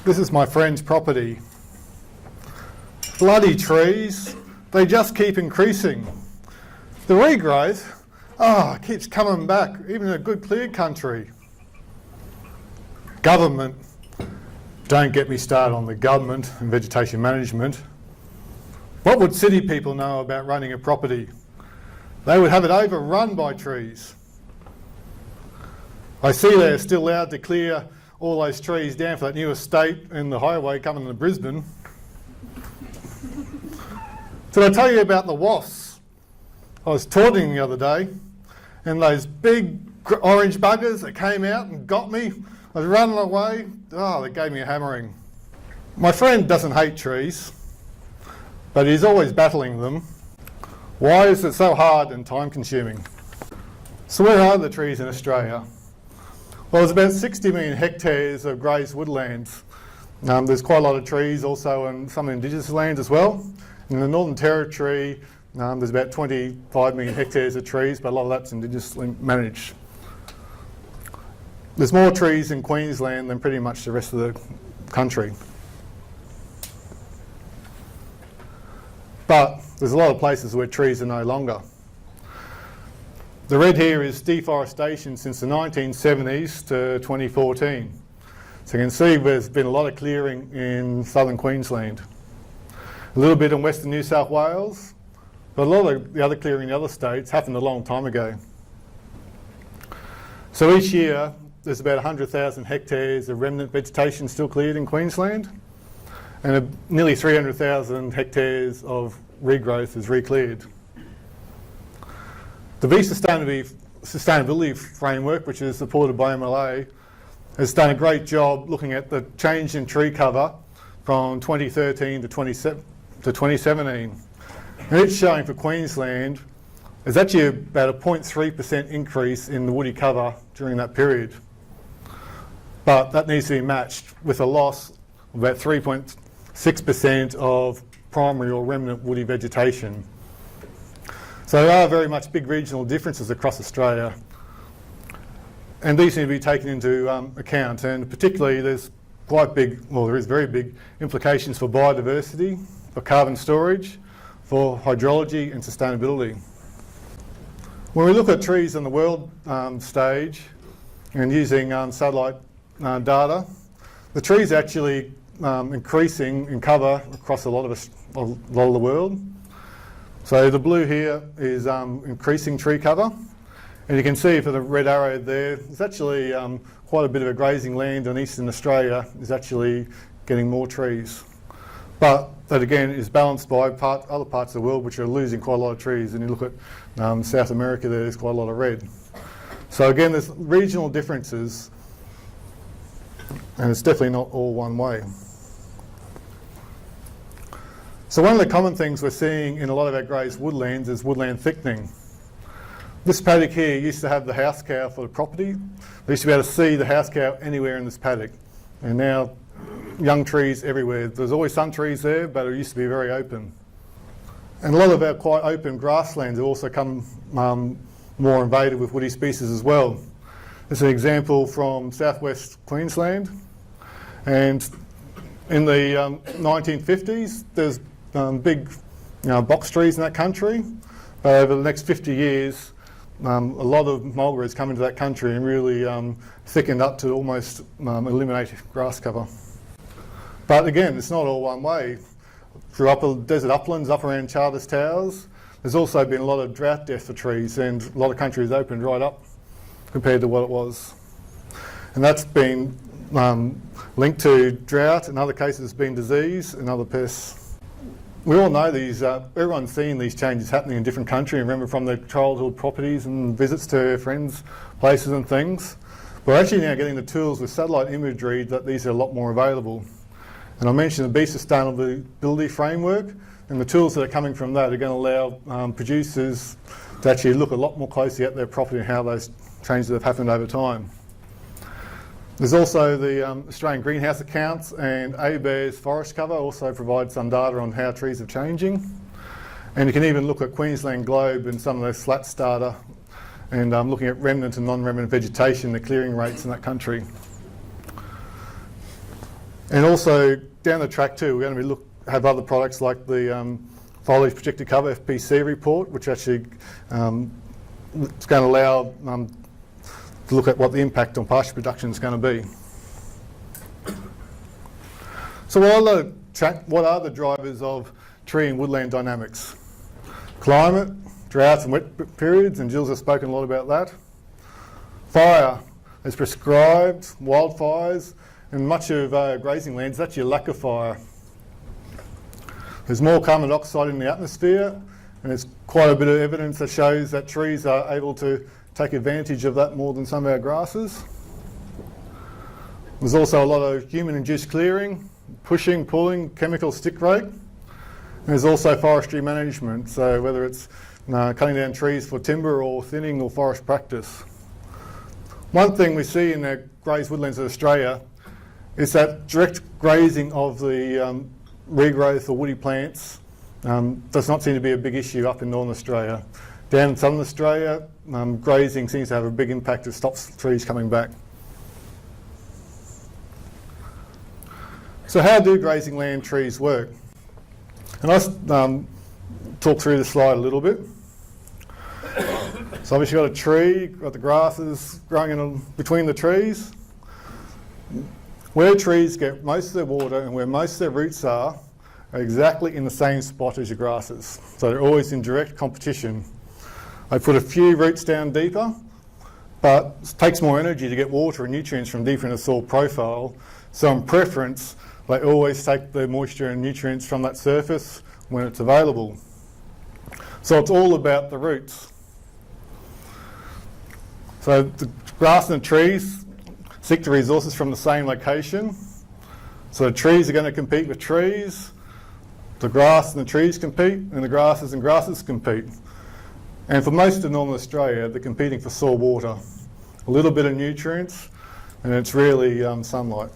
This is my friend's property. Bloody trees, they just keep increasing. The regrowth, it keeps coming back, even in a good cleared country. Government, don't get me started on the government and vegetation management. What would city people know about running a property? They would have it overrun by trees. I see they're still allowed to clear all those trees down for that new estate in the highway coming to Brisbane. Did I tell you about the wasps? I was touring the other day, and those big orange buggers that came out and got me. I was running away. They gave me a hammering. My friend doesn't hate trees, but he's always battling them. Why is it so hard and time consuming? So where are the trees in Australia? Well, there's about 60 million hectares of grazed woodlands. There's quite a lot of trees also in some Indigenous lands as well. In the Northern Territory, there's about 25 million hectares of trees, but a lot of that's indigenously managed. There's more trees in Queensland than pretty much the rest of the country. But there's a lot of places where trees are no longer. The red here is deforestation since the 1970s to 2014. So you can see there's been a lot of clearing in southern Queensland. A little bit in western New South Wales, but a lot of the other clearing in the other states happened a long time ago. So each year there's about 100,000 hectares of remnant vegetation still cleared in Queensland, and nearly 300,000 hectares of regrowth is re-cleared. The Sustainability Framework, which is supported by MLA, has done a great job looking at the change in tree cover from 2013 to 2017. And it's showing for Queensland there's actually about a 0.3% increase in the woody cover during that period. But that needs to be matched with a loss of about 3.6% of primary or remnant woody vegetation. So there are very much big regional differences across Australia, and these need to be taken into account, and particularly there is very big implications for biodiversity, for carbon storage, for hydrology and sustainability. When we look at trees on the world stage and using satellite data, the trees are actually increasing in cover across a lot of the world. So the blue here is increasing tree cover, and you can see for the red arrow there's actually quite a bit of a grazing land in eastern Australia is actually getting more trees. But that again is balanced by other parts of the world which are losing quite a lot of trees, and you look at South America, there's quite a lot of red. So again, there's regional differences, and it's definitely not all one way. So one of the common things we're seeing in a lot of our grazed woodlands is woodland thickening. This paddock here used to have the house cow for the property. We used to be able to see the house cow anywhere in this paddock, and now young trees everywhere. There's always some trees there, but it used to be very open. And a lot of our quite open grasslands have also come more invaded with woody species as well. This is an example from southwest Queensland, and in the 1950s there's big box trees in that country, but over the next 50 years a lot of mulga has come into that country and really thickened up to almost eliminate grass cover. But again, it's not all one way. Through desert uplands up around Charters Towers, there's also been a lot of drought death for trees, and a lot of country has opened right up compared to what it was. And that's been linked to drought, in other cases it's been disease and other pests. We all know these, everyone's seen these changes happening in different countries, remember from their childhood properties and visits to friends' places and things. We're actually now getting the tools with satellite imagery that these are a lot more available. And I mentioned the Bee Sustainability Framework, and the tools that are coming from that are going to allow producers to actually look a lot more closely at their property and how those changes have happened over time. There's also the Australian Greenhouse Accounts, and ABARES forest cover also provides some data on how trees are changing. And you can even look at Queensland Globe and some of those slats data, and looking at remnant and non-remnant vegetation, the clearing rates in that country. And also down the track too, we're going to have other products like the foliage protected cover FPC report, which actually it's going to allow to look at what the impact on pasture production is going to be. So what are the drivers of tree and woodland dynamics? Climate, droughts and wet periods, and Jill's has spoken a lot about that. Fire is prescribed, wildfires, and much of grazing land is actually a lack of fire. There's more carbon dioxide in the atmosphere, and there's quite a bit of evidence that shows that trees are able to take advantage of that more than some of our grasses. There's also a lot of human-induced clearing, pushing, pulling, chemical stick rate. And there's also forestry management, so whether it's cutting down trees for timber or thinning or forest practice. One thing we see in the grazed woodlands of Australia is that direct grazing of the regrowth or woody plants does not seem to be a big issue up in Northern Australia. Down in Southern Australia, grazing seems to have a big impact. It stops trees coming back. So how do grazing land trees work? And I'll talk through the slide a little bit. So obviously you've got a tree, got the grasses growing in between the trees. Where trees get most of their water and where most of their roots are exactly in the same spot as your grasses. So they're always in direct competition. I put a few roots down deeper, but it takes more energy to get water and nutrients from deeper in the soil profile. So in preference, they always take the moisture and nutrients from that surface when it's available. So it's all about the roots. So the grass and the trees seek the resources from the same location. So the trees are going to compete with trees, the grass and the trees compete, and the grasses and grasses compete. And for most of Northern Australia, they're competing for soil water, a little bit of nutrients, and it's really sunlight.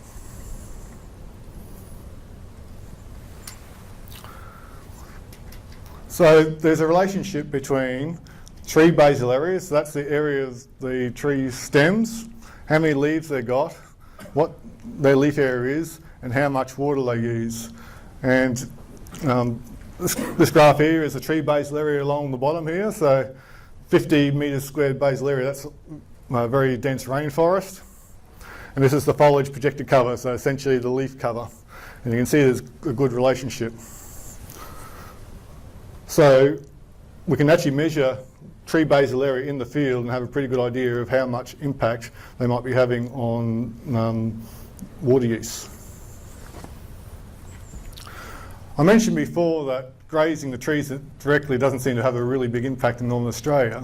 So there's a relationship between tree basal areas, so that's the area of the tree stems, how many leaves they've got, what their leaf area is, and how much water they use. And this graph here is the tree basal area along the bottom here, so 50 metres squared basal area, that's a very dense rainforest. And this is the foliage projected cover, so essentially the leaf cover. And you can see there's a good relationship. So we can actually measure tree basal area in the field and have a pretty good idea of how much impact they might be having on water use. I mentioned before that grazing the trees directly doesn't seem to have a really big impact in Northern Australia,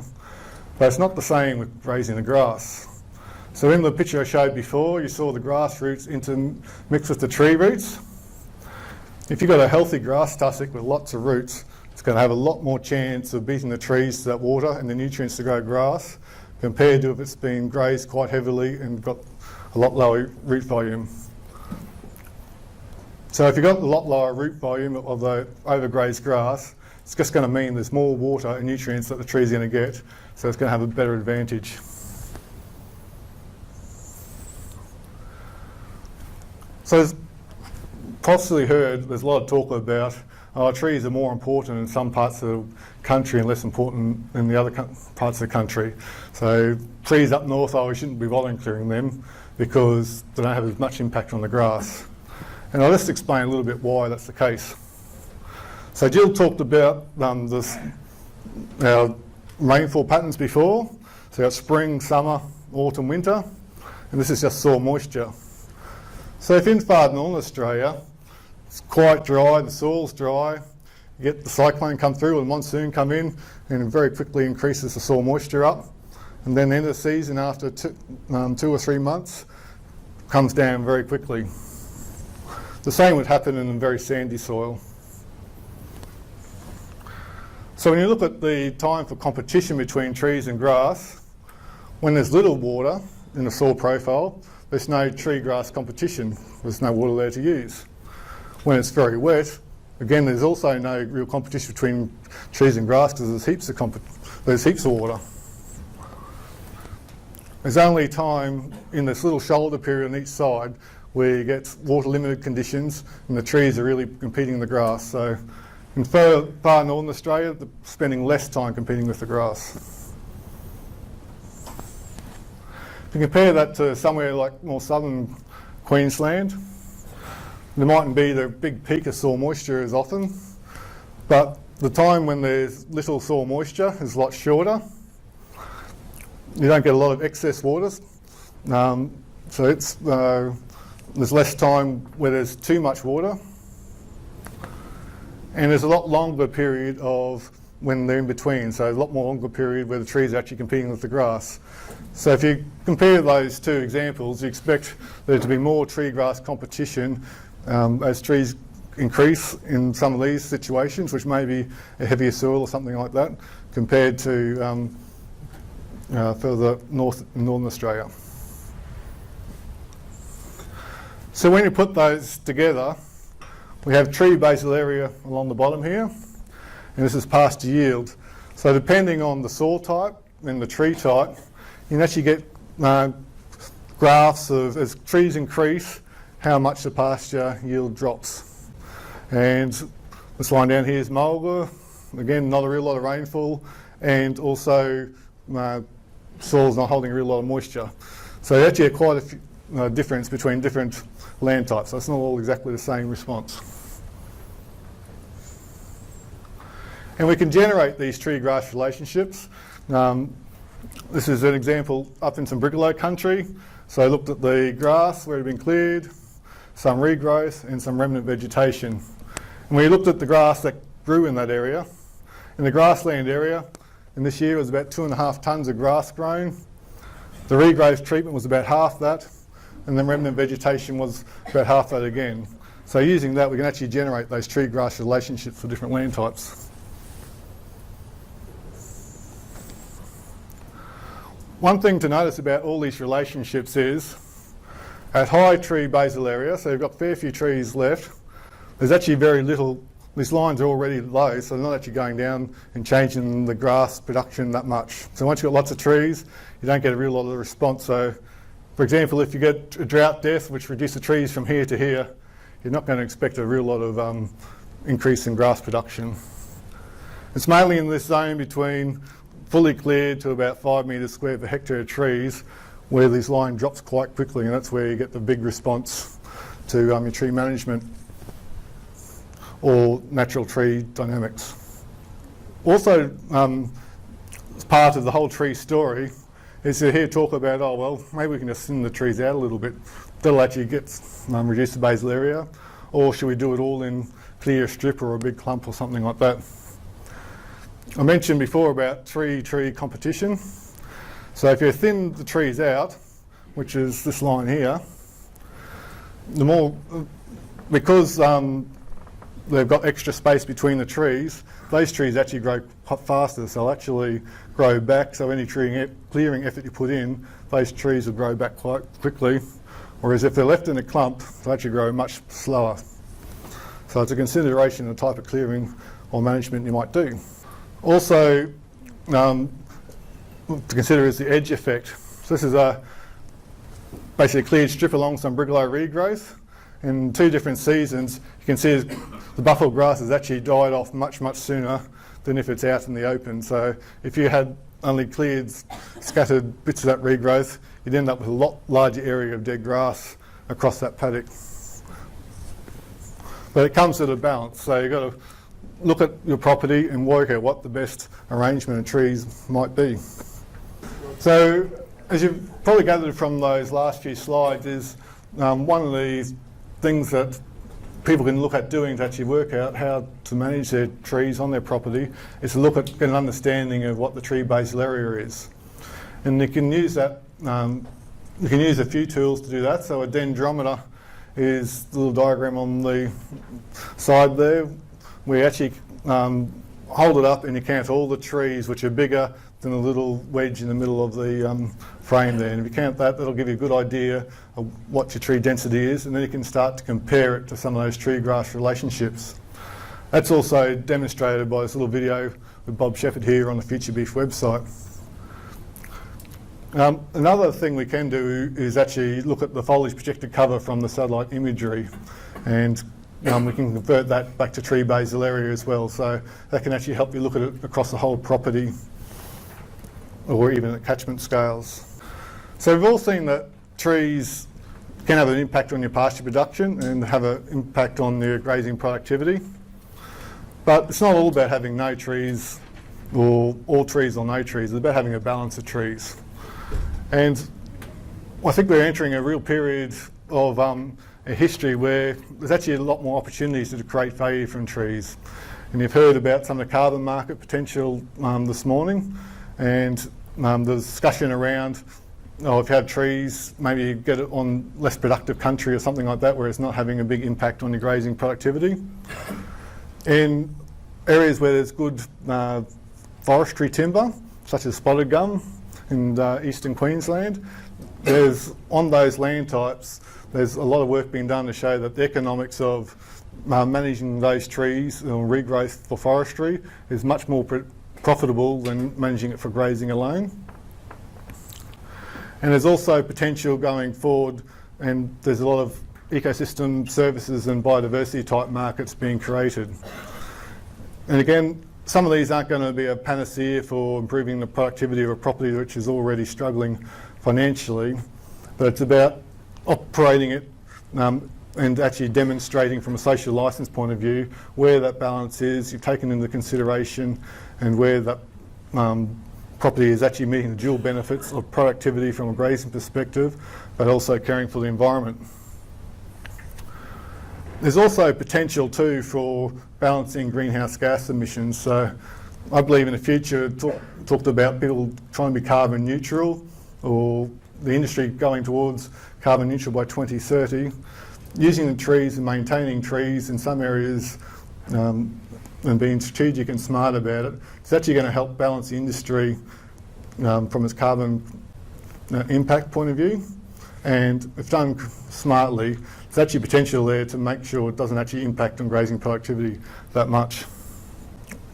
but it's not the same with grazing the grass. So in the picture I showed before, you saw the grass roots mixed with the tree roots. If you've got a healthy grass tussock with lots of roots, it's going to have a lot more chance of beating the trees to that water and the nutrients to grow grass compared to if it's been grazed quite heavily and got a lot lower root volume. So if you've got a lot lower root volume of the overgrazed grass, it's just going to mean there's more water and nutrients that the tree's going to get, so it's going to have a better advantage. So as possibly heard, there's a lot of talk about trees are more important in some parts of the country and less important in the other parts of the country. So trees up north, we shouldn't be bothering clearing them because they don't have as much impact on the grass. And I'll just explain a little bit why that's the case. So Jill talked about our rainfall patterns before. So you've got spring, summer, autumn, winter, and this is just soil moisture. So if in far northern Australia, it's quite dry, the soil's dry, you get the cyclone come through or the monsoon come in and it very quickly increases the soil moisture up. And then the end of the season after 2 or 3 months comes down very quickly. The same would happen in very sandy soil. So when you look at the time for competition between trees and grass, when there's little water in the soil profile, there's no tree-grass competition. There's no water there to use. When it's very wet, again, there's also no real competition between trees and grass because there's heaps of water. There's only time in this little shoulder period on each side where you get water limited conditions and the trees are really competing with the grass. So in far northern Australia, they're spending less time competing with the grass. If you compare that to somewhere like more southern Queensland, there mightn't be the big peak of soil moisture as often, but the time when there's little soil moisture is a lot shorter. You don't get a lot of excess waters, so it's there's less time where there's too much water, and there's a lot longer period of when they're in between, so a lot more longer period where the trees are actually competing with the grass. So if you compare those two examples, you expect there to be more tree grass competition as trees increase in some of these situations, which may be a heavier soil or something like that, compared to further north in northern Australia. So when you put those together, we have tree basal area along the bottom here, and this is pasture yield. So depending on the soil type and the tree type, you can actually get graphs of, as trees increase, how much the pasture yield drops. And this line down here is mulga, again not a real lot of rainfall, and also soil's not holding a real lot of moisture. So actually quite a few, difference between different land types, so it's not all exactly the same response. And we can generate these tree grass relationships. This is an example up in some brigalow country. So I looked at the grass where it had been cleared, some regrowth and some remnant vegetation. And we looked at the grass that grew in that area. In the grassland area, in this year it was about 2.5 tonnes of grass grown. The regrowth treatment was about half that, and then remnant vegetation was about half that again. So using that, we can actually generate those tree grass relationships for different land types. One thing to notice about all these relationships is, at high tree basal area, so you've got a fair few trees left, there's actually very little, these lines are already low, so they're not actually going down and changing the grass production that much. So once you've got lots of trees, you don't get a real lot of response. So for example, if you get a drought death, which reduces the trees from here to here, you're not going to expect a real lot of increase in grass production. It's mainly in this zone between fully cleared to about 5 metres square per hectare of trees where this line drops quite quickly, and that's where you get the big response to your tree management or natural tree dynamics. Also, as part of the whole tree story is to hear talk about, oh well, maybe we can just thin the trees out a little bit. That'll actually get reduce the basal area, or should we do it all in clear strip or a big clump or something like that? I mentioned before about tree competition. So if you thin the trees out, which is this line here, the more, because they've got extra space between the trees, those trees actually grow quite faster, so they'll actually grow back. So any clearing effort you put in, those trees will grow back quite quickly. Whereas if they're left in a clump, they'll actually grow much slower. So it's a consideration of the type of clearing or management you might do. Also, to consider is the edge effect. So this is basically a cleared strip along some brigalow regrowth. In 2 different seasons, you can see the buffalo grass has actually died off much sooner than if it's out in the open. So if you had only cleared, scattered bits of that regrowth, you'd end up with a lot larger area of dead grass across that paddock. But it comes at a balance, so you've got to look at your property and work out what the best arrangement of trees might be. So, as you've probably gathered from those last few slides, is one of the things that people can look at doing to actually work out how to manage their trees on their property is to get an understanding of what the tree basal area is. And you can use that, you can use a few tools to do that. So a dendrometer is the little diagram on the side there. We actually hold it up and you count all the trees which are bigger than the little wedge in the middle of the frame there. And if you count that, that'll give you a good idea of what your tree density is, and then you can start to compare it to some of those tree grass relationships. That's also demonstrated by this little video with Bob Shepherd here on the Future Beef website. Another thing we can do is actually look at the foliage projected cover from the satellite imagery, and we can convert that back to tree basal area as well, so that can actually help you look at it across the whole property or even at catchment scales. So we've all seen that trees can have an impact on your pasture production and have an impact on your grazing productivity, but it's not all about having no trees or all trees or no trees. It's about having a balance of trees. And I think we're entering a real period of a history where there's actually a lot more opportunities to create value from trees. And you've heard about some of the carbon market potential this morning, and the discussion around, if you have trees, maybe you get it on less productive country or something like that, where it's not having a big impact on your grazing productivity. In areas where there's good forestry timber, such as spotted gum in eastern Queensland, on those land types, there's a lot of work being done to show that the economics of managing those trees or regrowth for forestry is much more profitable than managing it for grazing alone. And there's also potential going forward, and there's a lot of ecosystem services and biodiversity type markets being created. And again, some of these aren't going to be a panacea for improving the productivity of a property which is already struggling financially, but it's about operating it and actually demonstrating from a social licence point of view where that balance is, you've taken into consideration, and where that property is actually meeting the dual benefits of productivity from a grazing perspective, but also caring for the environment. There's also potential too for balancing greenhouse gas emissions. So I believe in the future, talked about people trying to be carbon neutral, or the industry going towards carbon neutral by 2030, using the trees and maintaining trees in some areas and being strategic and smart about it. It's actually going to help balance the industry from its carbon impact point of view. And if done smartly, there's actually potential there to make sure it doesn't actually impact on grazing productivity that much.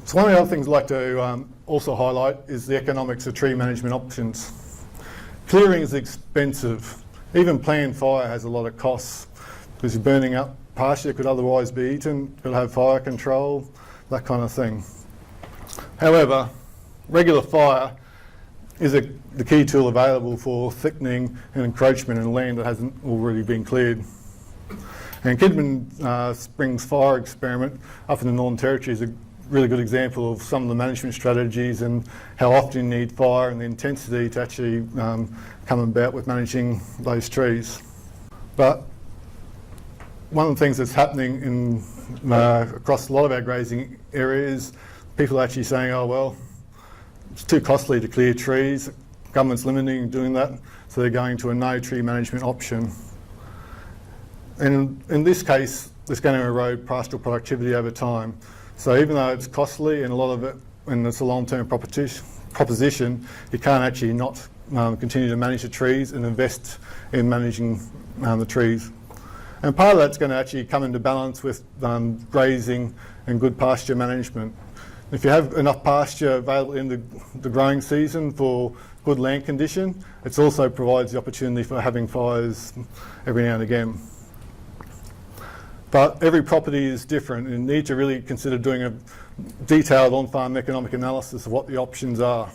So one of the other things I'd like to also highlight is the economics of tree management options. Clearing is expensive. Even planned fire has a lot of costs because you're burning up pasture that could otherwise be eaten, you'll have fire control, that kind of thing. However, regular fire is the key tool available for thickening and encroachment in land that hasn't already been cleared. And Kidman Springs Fire Experiment up in the Northern Territory is a really good example of some of the management strategies and how often you need fire and the intensity to actually come about with managing those trees. But one of the things that's happening in across a lot of our grazing areas, people are actually saying, oh well, it's too costly to clear trees, government's limiting doing that, so they're going to a no tree management option. And in this case, it's going to erode pastoral productivity over time. So even though it's costly and a lot of it, and it's a long-term proposition, you can't actually not continue to manage the trees and invest in managing the trees. And part of that's going to actually come into balance with grazing and good pasture management. If you have enough pasture available in the growing season for good land condition, it also provides the opportunity for having fires every now and again. But every property is different, and you need to really consider doing a detailed on-farm economic analysis of what the options are.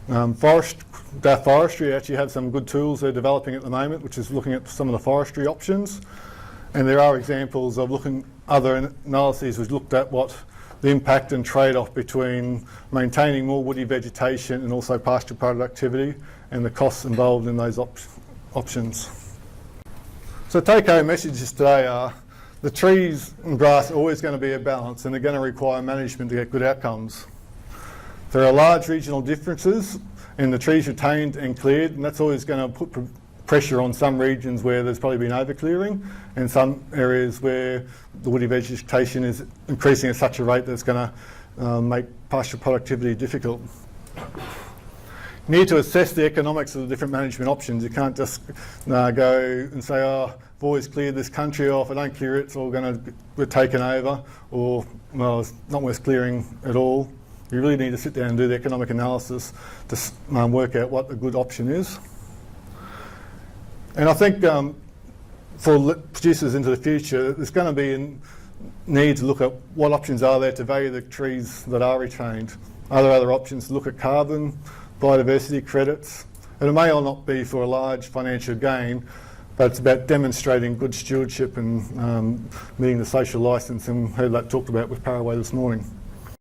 Forestry actually have some good tools they're developing at the moment, which is looking at some of the forestry options. And there are examples of other analyses which looked at what the impact and trade-off between maintaining more woody vegetation and also pasture productivity and the costs involved in those options. So take-home messages today are the trees and grass are always going to be a balance, and they're going to require management to get good outcomes. There are large regional differences in the trees retained and cleared, and that's always going to put pressure on some regions where there's probably been over-clearing, and some areas where the woody vegetation is increasing at such a rate that it's going to make pasture productivity difficult. You need to assess the economics of the different management options. You can't just go and say, oh, I've always cleared this country, or if I don't clear it, it's all going to be taken over, or, well, it's not worth clearing at all. You really need to sit down and do the economic analysis to work out what a good option is. And I think for producers into the future, there's going to be a need to look at what options are there to value the trees that are retained. Are there other options to look at carbon, biodiversity credits? And it may or not be for a large financial gain, but it's about demonstrating good stewardship and meeting the social licence, and we heard that talked about with Paraway this morning.